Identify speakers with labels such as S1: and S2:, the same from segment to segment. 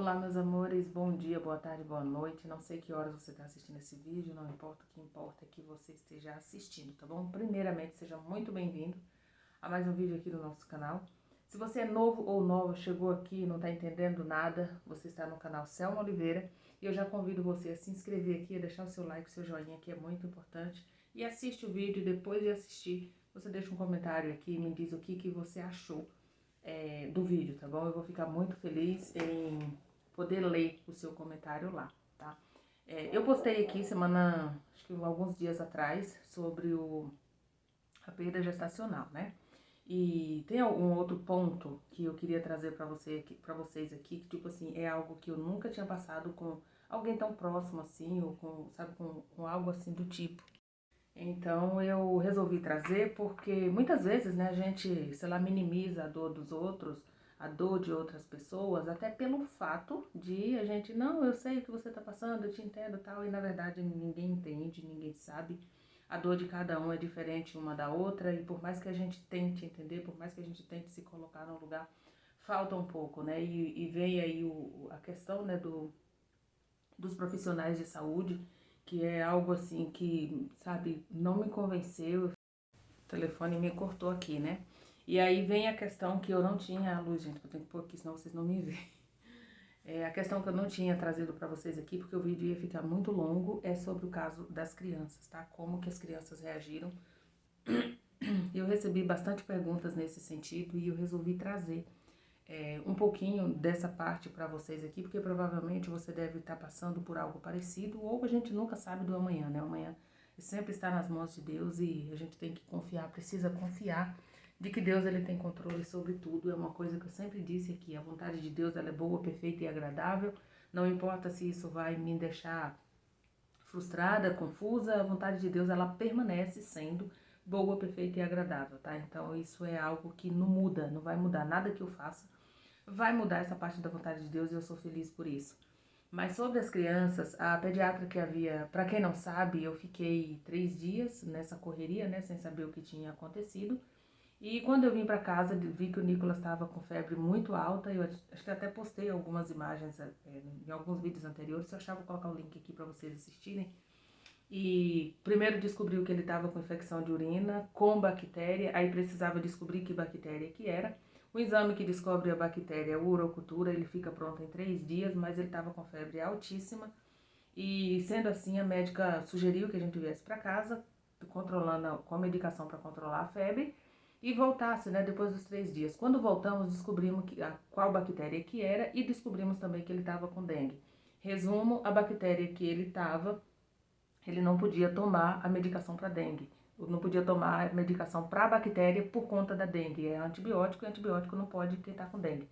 S1: Olá, meus amores, bom dia, boa tarde, boa noite. Não sei que horas você está assistindo esse vídeo, não importa, o que importa é que você esteja assistindo, tá bom? Primeiramente, seja muito bem-vindo a mais um vídeo aqui do nosso canal. Se você é novo ou nova, chegou aqui e não está entendendo nada, você está no canal Selma Oliveira e eu já convido você a se inscrever aqui, a deixar o seu like, o seu joinha, que é muito importante. E assiste o vídeo, e depois de assistir, você deixa um comentário aqui e me diz o que você achou do vídeo, tá bom? Eu vou ficar muito feliz em poder ler o seu comentário lá, tá? Eu postei aqui acho que alguns dias atrás, sobre a perda gestacional, né? E tem algum outro ponto que eu queria trazer para vocês aqui, que tipo assim, é algo que eu nunca tinha passado com alguém tão próximo assim, ou com, sabe, com algo assim do tipo. Então eu resolvi trazer porque muitas vezes, né, a gente, sei lá, minimiza a dor dos outros, a dor de outras pessoas, até pelo fato de a gente, não, eu sei o que você tá passando, eu te entendo e tal, e na verdade ninguém entende, ninguém sabe. A dor de cada um é diferente uma da outra, e por mais que a gente tente entender, por mais que a gente tente se colocar no lugar, falta um pouco, né? E vem aí a questão, né, dos profissionais de saúde, que é algo assim que, sabe, não me convenceu. O telefone me cortou aqui, né? E aí vem a questão que eu não tinha, a luz, gente, eu tenho que pôr aqui, senão vocês não me veem. A questão que eu não tinha trazido para vocês aqui, porque o vídeo ia ficar muito longo, é sobre o caso das crianças, tá? Como que as crianças reagiram. Eu recebi bastante perguntas nesse sentido e eu resolvi trazer um pouquinho dessa parte para vocês aqui, porque provavelmente você deve estar passando por algo parecido, ou a gente nunca sabe do amanhã, né? Amanhã sempre está nas mãos de Deus e a gente tem que confiar, precisa confiar de que Deus ele tem controle sobre tudo. É uma coisa que eu sempre disse aqui, a vontade de Deus ela é boa, perfeita e agradável, não importa se isso vai me deixar frustrada, confusa, a vontade de Deus ela permanece sendo boa, perfeita e agradável, tá? Então isso é algo que não muda, não vai mudar nada que eu faça, vai mudar essa parte da vontade de Deus e eu sou feliz por isso. Mas sobre as crianças, a pediatra que havia, para quem não sabe, eu fiquei 3 dias nessa correria, né, sem saber o que tinha acontecido. E quando eu vim para casa, vi que o Nicolas estava com febre muito alta. Eu acho que até postei algumas imagens em alguns vídeos anteriores. Se eu achar, vou colocar o link aqui para vocês assistirem. E primeiro descobriu que ele estava com infecção de urina, com bactéria, aí precisava descobrir que bactéria que era. O exame que descobre a bactéria, a urocultura, ele fica pronto em 3 dias, mas ele estava com febre altíssima. E sendo assim, a médica sugeriu que a gente viesse para casa, controlando com a medicação para controlar a febre, e voltasse, né, depois dos 3 dias. Quando voltamos, descobrimos qual bactéria que era e descobrimos também que ele estava com dengue. Resumo, a bactéria que ele estava, ele não podia tomar a medicação para dengue. Não podia tomar a medicação para bactéria por conta da dengue. É antibiótico e antibiótico não pode quem tá com dengue.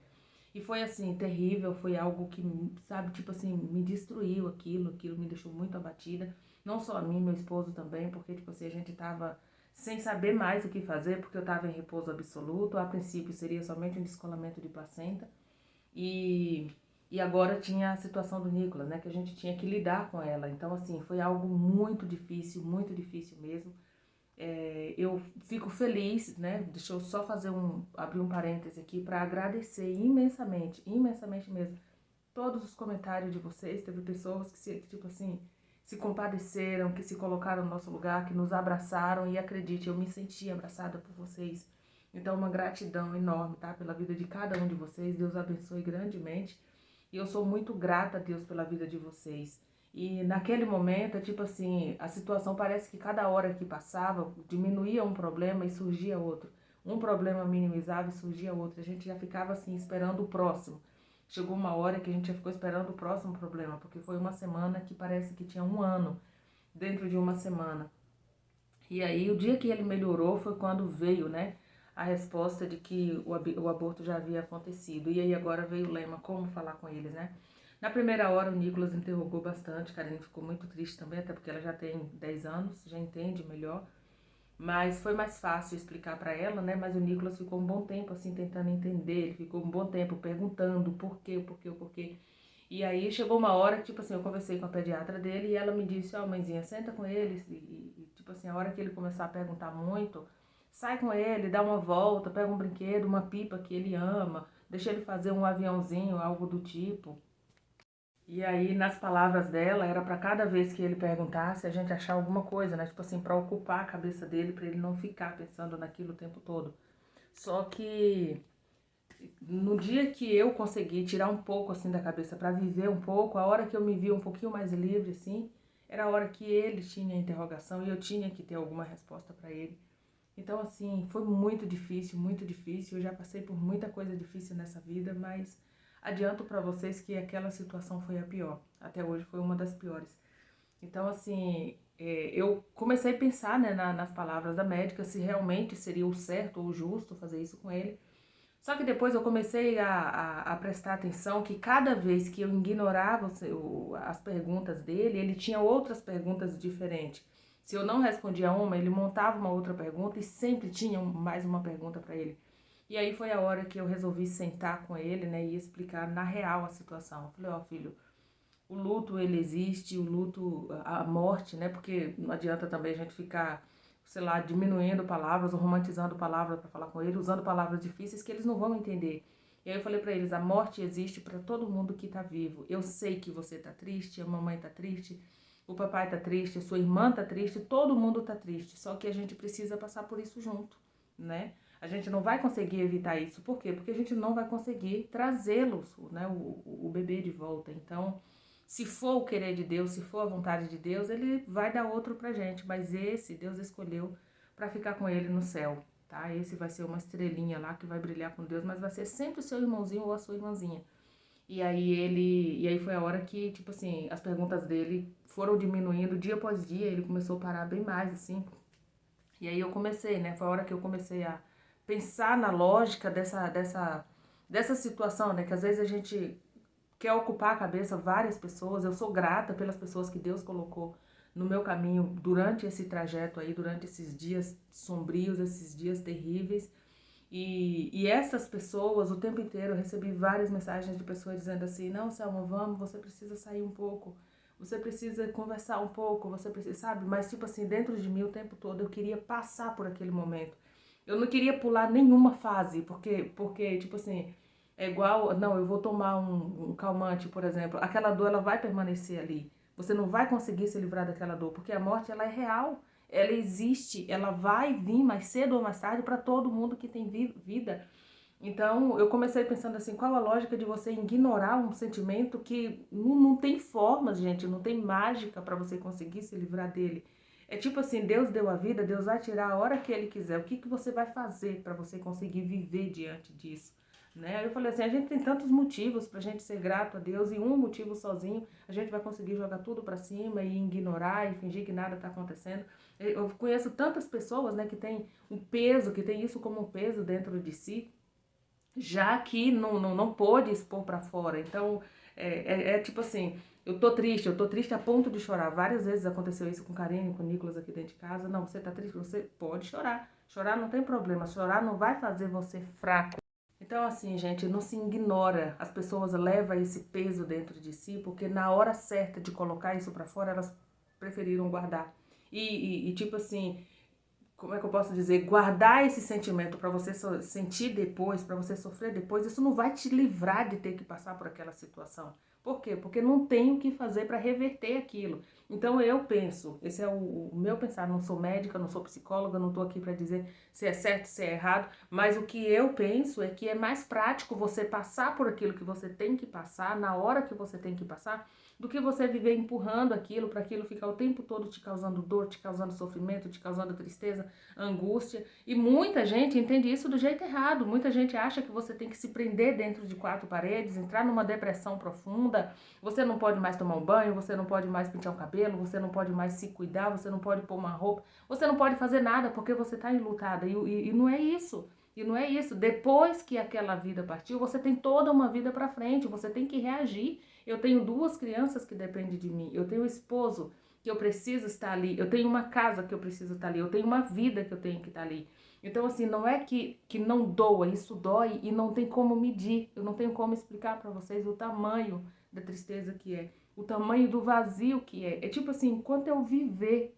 S1: E foi assim, terrível, foi algo que, sabe, tipo assim, me destruiu aquilo me deixou muito abatida. Não só a mim, meu esposo também, porque, tipo assim, a gente tava sem saber mais o que fazer, porque eu tava em repouso absoluto. A princípio seria somente um descolamento de placenta. E agora tinha a situação do Nicolas, né, que a gente tinha que lidar com ela. Então, assim, foi algo muito difícil mesmo. Eu fico feliz, né, deixa eu só abrir um parêntese aqui para agradecer imensamente, imensamente mesmo, todos os comentários de vocês. Teve pessoas que, tipo assim, se compadeceram, que se colocaram no nosso lugar, que nos abraçaram, e acredite, eu me senti abraçada por vocês. Então, uma gratidão enorme, tá, pela vida de cada um de vocês. Deus abençoe grandemente. E eu sou muito grata a Deus pela vida de vocês. E naquele momento, tipo assim, a situação parece que cada hora que passava, diminuía um problema e surgia outro. Um problema minimizava e surgia outro. A gente já ficava assim, esperando o próximo. Chegou uma hora que a gente já ficou esperando o próximo problema, porque foi uma semana que parece que tinha um ano dentro de uma semana. E aí, o dia que ele melhorou foi quando veio, né, a resposta de que o aborto já havia acontecido. E aí agora veio o lema, como falar com eles, né? Na primeira hora o Nicolas interrogou bastante, Karine ficou muito triste também, até porque ela já tem 10 anos, já entende melhor. Mas foi mais fácil explicar para ela, né? Mas o Nicolas ficou um bom tempo assim tentando entender, ele ficou um bom tempo perguntando por quê. E aí chegou uma hora que, tipo assim, eu conversei com a pediatra dele e ela me disse, ó, mãezinha, senta com ele tipo assim, a hora que ele começar a perguntar muito, sai com ele, dá uma volta, pega um brinquedo, uma pipa que ele ama, deixa ele fazer um aviãozinho, algo do tipo. E aí, nas palavras dela, era para cada vez que ele perguntasse, a gente achar alguma coisa, né? Tipo assim, para ocupar a cabeça dele, para ele não ficar pensando naquilo o tempo todo. Só que no dia que eu consegui tirar um pouco assim da cabeça para viver um pouco, a hora que eu me vi um pouquinho mais livre assim, era a hora que ele tinha a interrogação e eu tinha que ter alguma resposta para ele. Então assim, foi muito difícil, muito difícil. Eu já passei por muita coisa difícil nessa vida, mas adianto para vocês que aquela situação foi a pior. Até hoje foi uma das piores. Então assim, eu comecei a pensar, né, nas palavras da médica se realmente seria o certo ou o justo fazer isso com ele. Só que depois eu comecei a prestar atenção que cada vez que eu ignorava as perguntas dele, ele tinha outras perguntas diferentes. Se eu não respondia uma, ele montava uma outra pergunta e sempre tinha mais uma pergunta para ele. E aí foi a hora que eu resolvi sentar com ele, né, e explicar na real a situação. Eu falei, ó, filho, o luto ele existe, o luto, a morte, né? Porque não adianta também a gente ficar, sei lá, diminuindo palavras ou romantizando palavras para falar com ele, usando palavras difíceis que eles não vão entender. E aí eu falei para eles, a morte existe para todo mundo que tá vivo. Eu sei que você tá triste, a mamãe tá triste, o papai tá triste, a sua irmã tá triste, todo mundo tá triste. Só que a gente precisa passar por isso junto, né? A gente não vai conseguir evitar isso. Por quê? Porque a gente não vai conseguir trazê-los, né, o bebê de volta. Então, se for o querer de Deus, se for a vontade de Deus, ele vai dar outro pra gente. Mas esse Deus escolheu para ficar com ele no céu, tá? Esse vai ser uma estrelinha lá que vai brilhar com Deus, mas vai ser sempre o seu irmãozinho ou a sua irmãzinha. E aí foi a hora que, tipo assim, as perguntas dele foram diminuindo dia após dia, ele começou a parar bem mais, assim. E aí eu comecei, né? Foi a hora que eu comecei a pensar na lógica dessa situação, né? Que às vezes a gente quer ocupar a cabeça várias pessoas. Eu sou grata pelas pessoas que Deus colocou no meu caminho durante esse trajeto aí, durante esses dias sombrios, esses dias terríveis. E essas pessoas, o tempo inteiro, eu recebi várias mensagens de pessoas dizendo assim, não, Selma, vamos, você precisa sair um pouco, você precisa conversar um pouco, você precisa, sabe? Mas, tipo assim, dentro de mim o tempo todo eu queria passar por aquele momento. Eu não queria pular nenhuma fase, porque tipo assim, é igual, não, eu vou tomar um calmante, por exemplo, aquela dor ela vai permanecer ali. Você não vai conseguir se livrar daquela dor, porque a morte ela é real, ela existe, ela vai vir mais cedo ou mais tarde para todo mundo que tem vida. Então eu comecei pensando assim, qual a lógica de você ignorar um sentimento que não tem formas, gente, não tem mágica para você conseguir se livrar dele. É tipo assim, Deus deu a vida, Deus vai tirar a hora que Ele quiser. O que, que você vai fazer para você conseguir viver diante disso? Né? Aí eu falei assim, a gente tem tantos motivos pra gente ser grato a Deus e um motivo sozinho a gente vai conseguir jogar tudo pra cima e ignorar e fingir que nada tá acontecendo. Eu conheço tantas pessoas, né, que tem um peso, que tem isso como um peso dentro de si, já que não pôde expor pra fora. Então, é tipo assim, eu tô triste a ponto de chorar. Várias vezes aconteceu isso com Karine, com o Nicolas aqui dentro de casa. Não, você tá triste, você pode chorar. Chorar não tem problema, chorar não vai fazer você fraco. Então, assim, gente, não se ignora. As pessoas levam esse peso dentro de si, porque na hora certa de colocar isso pra fora, elas preferiram guardar. Tipo assim, como é que eu posso dizer? Guardar esse sentimento pra você sentir depois, pra você sofrer depois, isso não vai te livrar de ter que passar por aquela situação. Por quê? Porque não tem o que fazer pra reverter aquilo. Então eu penso, esse é o meu pensar, não sou médica, não sou psicóloga, não tô aqui pra dizer se é certo, se é errado, mas o que eu penso é que é mais prático você passar por aquilo que você tem que passar, na hora que você tem que passar, do que você viver empurrando aquilo para aquilo ficar o tempo todo te causando dor, te causando sofrimento, te causando tristeza, angústia. E muita gente entende isso do jeito errado. Muita gente acha que você tem que se prender dentro de quatro paredes, entrar numa depressão profunda. Você não pode mais tomar um banho, você não pode mais pentear o cabelo, você não pode mais se cuidar, você não pode pôr uma roupa, você não pode fazer nada porque você está enlutada. E não é isso. E não é isso. Depois que aquela vida partiu, você tem toda uma vida para frente, você tem que reagir. Eu tenho duas crianças que dependem de mim, eu tenho um esposo que eu preciso estar ali, eu tenho uma casa que eu preciso estar ali, eu tenho uma vida que eu tenho que estar ali. Então, assim, não é que não doa, isso dói e não tem como medir, eu não tenho como explicar para vocês o tamanho da tristeza que é, o tamanho do vazio que é. É tipo assim, enquanto eu viver,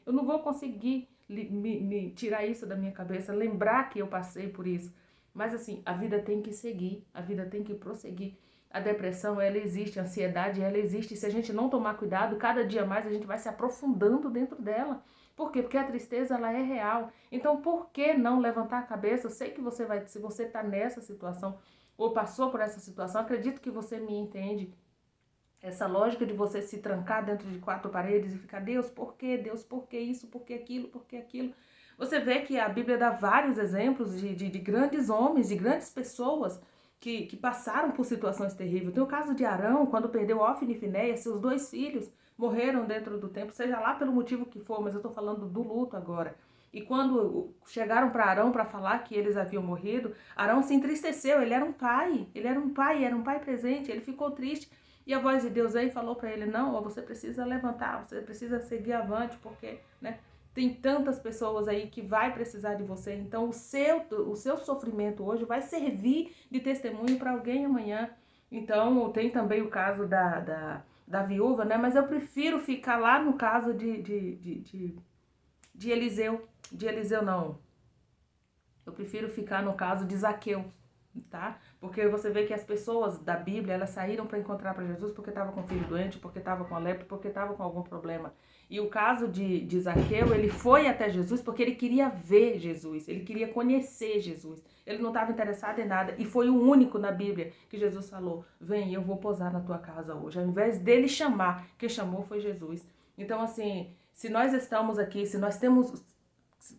S1: eu não vou conseguir me tirar isso da minha cabeça, lembrar que eu passei por isso. Mas assim, a vida tem que seguir, a vida tem que prosseguir. A depressão, ela existe, a ansiedade, ela existe. Se a gente não tomar cuidado, cada dia mais a gente vai se aprofundando dentro dela. Por quê? Porque a tristeza, ela é real. Então, por que não levantar a cabeça? Eu sei que você vai, se você está nessa situação ou passou por essa situação, acredito que você me entende. Essa lógica de você se trancar dentro de quatro paredes e ficar, Deus, por quê? Deus, por que isso? Por que aquilo? Por que aquilo? Você vê que a Bíblia dá vários exemplos de grandes homens, de grandes pessoas que passaram por situações terríveis. Tem o caso de Arão, quando perdeu Ofni e Finéias, seus 2 filhos morreram dentro do templo, seja lá pelo motivo que for, mas eu estou falando do luto agora. E quando chegaram para Arão para falar que eles haviam morrido, Arão se entristeceu, ele era um pai, era um pai presente, ele ficou triste. E a voz de Deus aí falou para ele, não, você precisa levantar, você precisa seguir avante, porque, né, tem tantas pessoas aí que vai precisar de você. Então, o seu sofrimento hoje vai servir de testemunho para alguém amanhã. Então, tem também o caso da viúva, né? Mas eu prefiro ficar lá no caso de Eliseu. De Eliseu, não. Eu prefiro ficar no caso de Zaqueu, tá? Porque você vê que as pessoas da Bíblia, elas saíram para encontrar para Jesus porque estavam com filho doente, porque estavam com a lepra, porque estavam com algum problema. E o caso de Zaqueu, ele foi até Jesus porque ele queria ver Jesus, ele queria conhecer Jesus. Ele não estava interessado em nada. E foi o único na Bíblia que Jesus falou, vem, eu vou posar na tua casa hoje. Ao invés dele chamar, quem chamou foi Jesus. Então, assim, se nós estamos aqui, se nós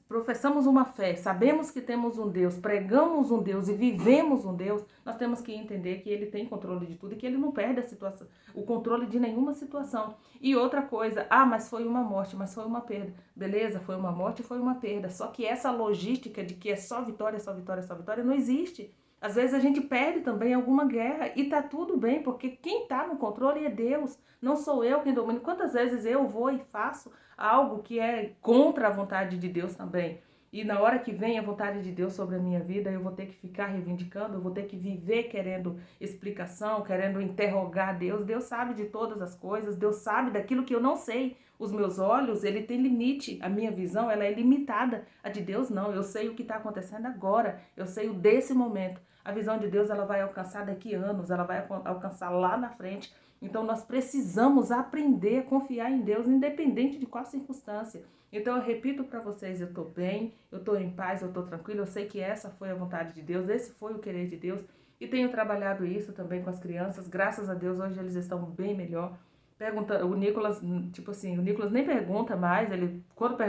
S1: professamos uma fé, sabemos que temos um Deus, pregamos um Deus e vivemos um Deus, nós temos que entender que ele tem controle de tudo e que ele não perde a situação, o controle de nenhuma situação. E outra coisa, mas foi uma morte, mas foi uma perda. Beleza, foi uma morte, foi uma perda. Só que essa logística de que é só vitória, só vitória, só vitória, não existe. Às vezes a gente perde também alguma guerra e tá tudo bem, porque quem tá no controle é Deus, não sou eu quem domina. Quantas vezes eu vou e faço algo que é contra a vontade de Deus também? E na hora que vem a vontade de Deus sobre a minha vida, eu vou ter que ficar reivindicando, eu vou ter que viver querendo explicação, querendo interrogar Deus. Deus sabe de todas as coisas, Deus sabe daquilo que eu não sei. Os meus olhos, ele tem limite, a minha visão, ela é limitada. A de Deus não, eu sei o que está acontecendo agora, eu sei o desse momento. A visão de Deus, ela vai alcançar daqui anos, ela vai alcançar lá na frente. Então, nós precisamos aprender a confiar em Deus, independente de qual circunstância. Então, eu repito para vocês, eu estou bem, eu estou em paz, eu estou tranquila, eu sei que essa foi a vontade de Deus, esse foi o querer de Deus. E tenho trabalhado isso também com as crianças, graças a Deus, hoje eles estão bem melhor. Pergunta, o Nicolas, tipo assim, o Nicolas nem pergunta mais, ele, quando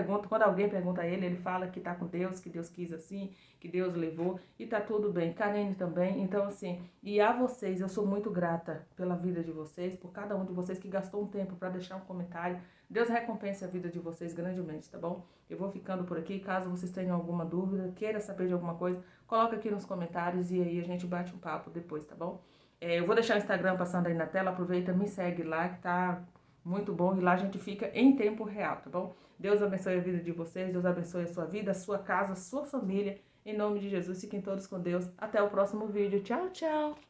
S1: alguém pergunta a ele, ele fala que tá com Deus, que Deus quis assim, que Deus levou, e tá tudo bem. Karine também, então assim, e a vocês, eu sou muito grata pela vida de vocês, por cada um de vocês que gastou um tempo para deixar um comentário. Deus recompense a vida de vocês grandemente, tá bom? Eu vou ficando por aqui, caso vocês tenham alguma dúvida, queira saber de alguma coisa, coloca aqui nos comentários e aí a gente bate um papo depois, tá bom? Eu vou deixar o Instagram passando aí na tela, aproveita, me segue lá, que tá muito bom. E lá a gente fica em tempo real, tá bom? Deus abençoe a vida de vocês, Deus abençoe a sua vida, a sua casa, a sua família. Em nome de Jesus, fiquem todos com Deus. Até o próximo vídeo. Tchau, tchau!